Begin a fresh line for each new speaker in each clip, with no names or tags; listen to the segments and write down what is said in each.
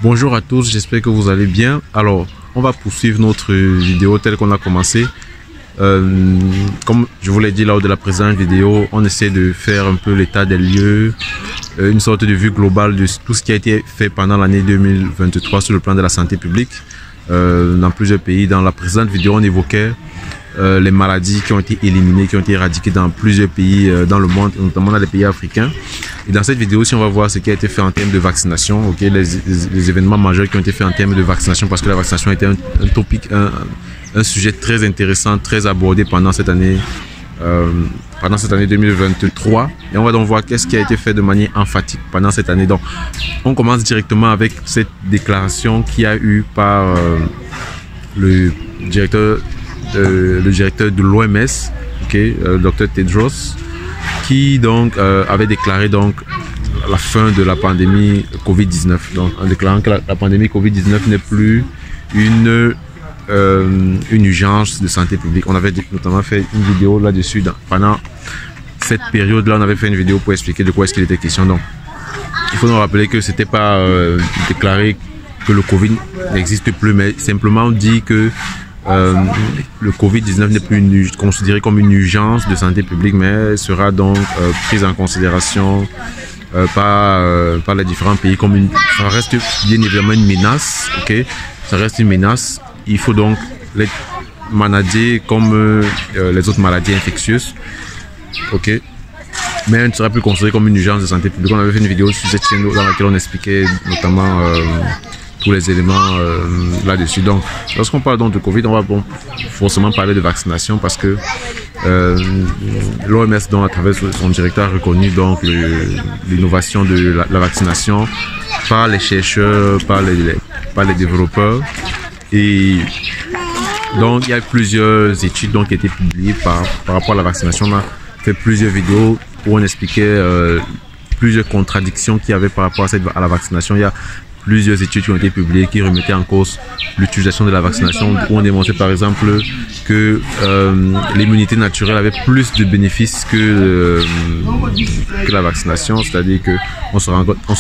Bonjour à tous, j'espère que vous allez bien. Alors, on va poursuivre notre vidéo telle qu'on a commencé. Comme je vous l'ai dit lors de la présente vidéo, on essaie de faire un peu l'état des lieux, une sorte de vue globale de tout ce qui a été fait pendant l'année 2023 sur le plan de la santé publique dans plusieurs pays. Dans la présente vidéo, on évoquait les maladies qui ont été éliminées, qui ont été éradiquées dans plusieurs pays dans le monde, notamment dans les pays africains. Et dans cette vidéo aussi, on va voir ce qui a été fait en termes de vaccination, okay, les événements majeurs qui ont été faits en termes de vaccination, parce que la vaccination était un topic, un sujet très intéressant, très abordé pendant cette année 2023. Et on va donc voir qu'est-ce qui a été fait de manière emphatique pendant cette année. Donc, on commence directement avec cette déclaration qu'il y a eu par le directeur de l'OMS, okay, le Dr Tedros, qui donc avait déclaré donc la fin de la pandémie Covid-19. Donc, en déclarant que la pandémie Covid-19 n'est plus une urgence de santé publique. On avait notamment fait une vidéo là-dessus. Pendant cette période-là, on avait fait une vidéo pour expliquer de quoi est-ce qu'il était question. Donc, il faut nous rappeler que c'était pas déclaré que le Covid n'existe plus, mais simplement dit que le Covid-19 n'est plus considéré comme une urgence de santé publique, mais sera donc prise en considération par les différents pays comme ça reste bien évidemment une menace, ok, ça reste une menace. Il faut donc les manager comme les autres maladies infectieuses, ok, mais elle ne sera plus considérée comme une urgence de santé publique. On avait fait une vidéo sur cette chaîne dans laquelle on expliquait notamment tous les éléments là-dessus. Donc, lorsqu'on parle donc de Covid, on va forcément parler de vaccination parce que l'OMS, à travers son directeur, a reconnu donc l'innovation de la vaccination par les chercheurs, par les développeurs. Et donc, il y a plusieurs études donc, qui ont été publiées par rapport à la vaccination. On a fait plusieurs vidéos où on expliquait plusieurs contradictions qu'il y avait par rapport à la vaccination. Il y a plusieurs études qui ont été publiées qui remettaient en cause l'utilisation de la vaccination, où on démontrait par exemple que l'immunité naturelle avait plus de bénéfices que la vaccination, c'est-à-dire que on se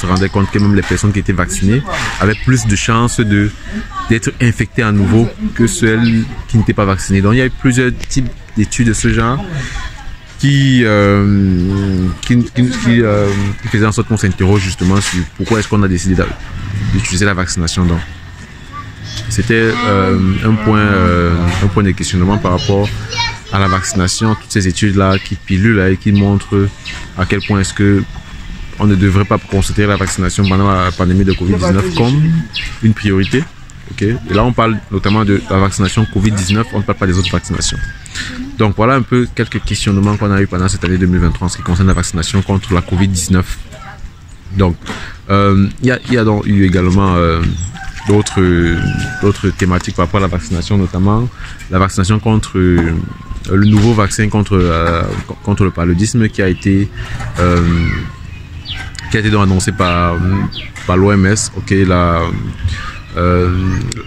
rendait compte que même les personnes qui étaient vaccinées avaient plus de chances d'être infectées à nouveau que celles qui n'étaient pas vaccinées. Donc il y a eu plusieurs types d'études de ce genre qui faisait en sorte qu'on s'interroge justement sur pourquoi est-ce qu'on a décidé d'utiliser la vaccination. Donc, c'était un point de questionnement par rapport à la vaccination, toutes ces études-là qui pilulent et qui montrent à quel point est-ce que on ne devrait pas considérer la vaccination pendant la pandémie de Covid-19 comme une priorité. Okay. Et là, on parle notamment de la vaccination Covid-19, on ne parle pas des autres vaccinations. Donc voilà un peu quelques questionnements qu'on a eu pendant cette année 2023 en ce qui concerne la vaccination contre la Covid-19. Donc, il y a donc eu également d'autres thématiques par rapport à la vaccination, notamment la vaccination contre le nouveau vaccin contre le paludisme qui a été donc annoncé par l'OMS. Okay, la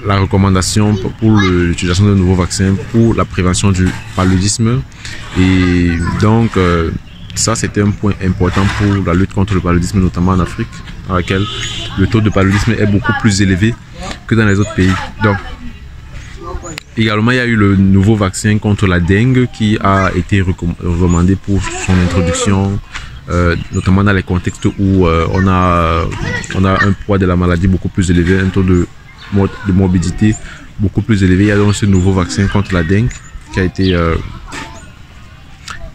recommandation pour l'utilisation de nouveaux vaccins pour la prévention du paludisme. Et donc ça c'était un point important pour la lutte contre le paludisme, notamment en Afrique, dans laquelle le taux de paludisme est beaucoup plus élevé que dans les autres pays. Donc également il y a eu le nouveau vaccin contre la dengue qui a été recommandé pour son introduction, notamment dans les contextes où on a un poids de la maladie beaucoup plus élevé, un taux de morbidité beaucoup plus élevé. Il y a donc ce nouveau vaccin contre la dengue qui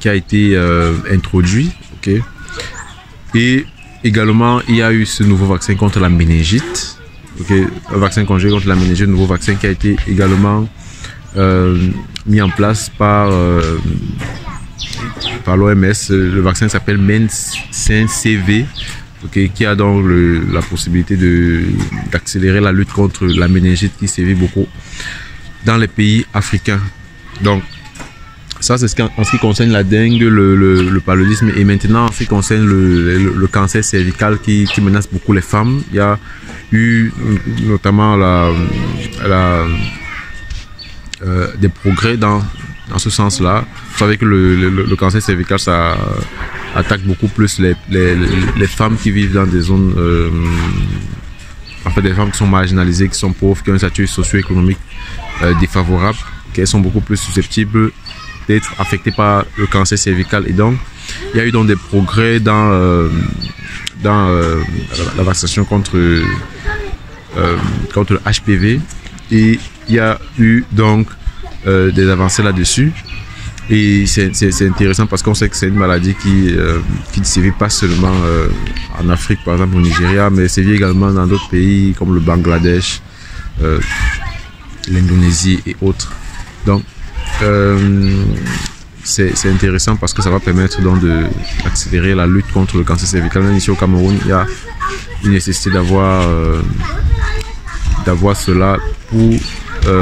a été introduit, okay. Et également il y a eu ce nouveau vaccin contre la méningite, okay. Un vaccin conjugué contre la méningite, un nouveau vaccin qui a été également mis en place par l'OMS. Le vaccin s'appelle MEN5CV, okay, qui a donc la possibilité d'accélérer la lutte contre la méningite qui sévit beaucoup dans les pays africains. Donc ça c'est en ce qui concerne la dengue, le paludisme. Et maintenant en ce qui concerne le cancer cervical qui menace beaucoup les femmes, il y a eu notamment des progrès dans ce sens-là. Vous savez que le cancer cervical, ça attaque beaucoup plus les femmes qui vivent dans des zones en fait des femmes qui sont marginalisées, qui sont pauvres, qui ont un statut socio-économique défavorable, qu'elles sont beaucoup plus susceptibles d'être affectées par le cancer cervical. Et donc, il y a eu donc des progrès dans la vaccination contre le HPV, et il y a eu donc des avancées là-dessus. Et c'est intéressant parce qu'on sait que c'est une maladie qui ne sévit pas seulement en Afrique, par exemple au Nigeria, mais sévit également dans d'autres pays comme le Bangladesh, l'Indonésie et autres. Donc c'est intéressant parce que ça va permettre donc d'accélérer la lutte contre le cancer cervical. Même ici au Cameroun, il y a une nécessité d'avoir cela pour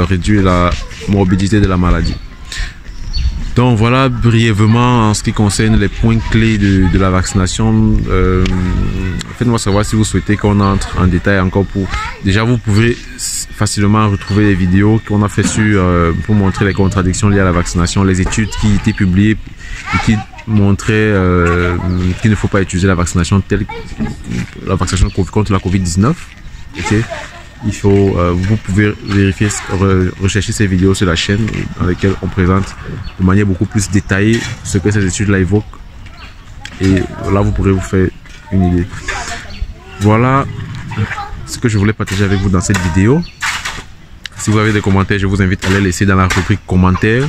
réduire la morbidité de la maladie. Donc voilà brièvement en ce qui concerne les points clés de la vaccination. Faites-moi savoir si vous souhaitez qu'on entre en détail encore. Déjà, vous pouvez facilement retrouver les vidéos qu'on a fait pour montrer les contradictions liées à la vaccination, les études qui étaient publiées et qui montraient qu'il ne faut pas utiliser la vaccination contre la Covid-19. Okay? Vous pouvez vérifier, rechercher ces vidéos sur la chaîne dans lesquelles on présente de manière beaucoup plus détaillée ce que ces études-là évoquent. Et là, vous pourrez vous faire une idée. Voilà ce que je voulais partager avec vous dans cette vidéo. Si vous avez des commentaires, je vous invite à les laisser dans la rubrique commentaires.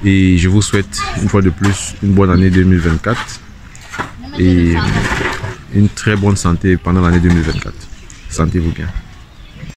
Et je vous souhaite une fois de plus une bonne année 2024 et une très bonne santé pendant l'année 2024. Sentez-vous bien.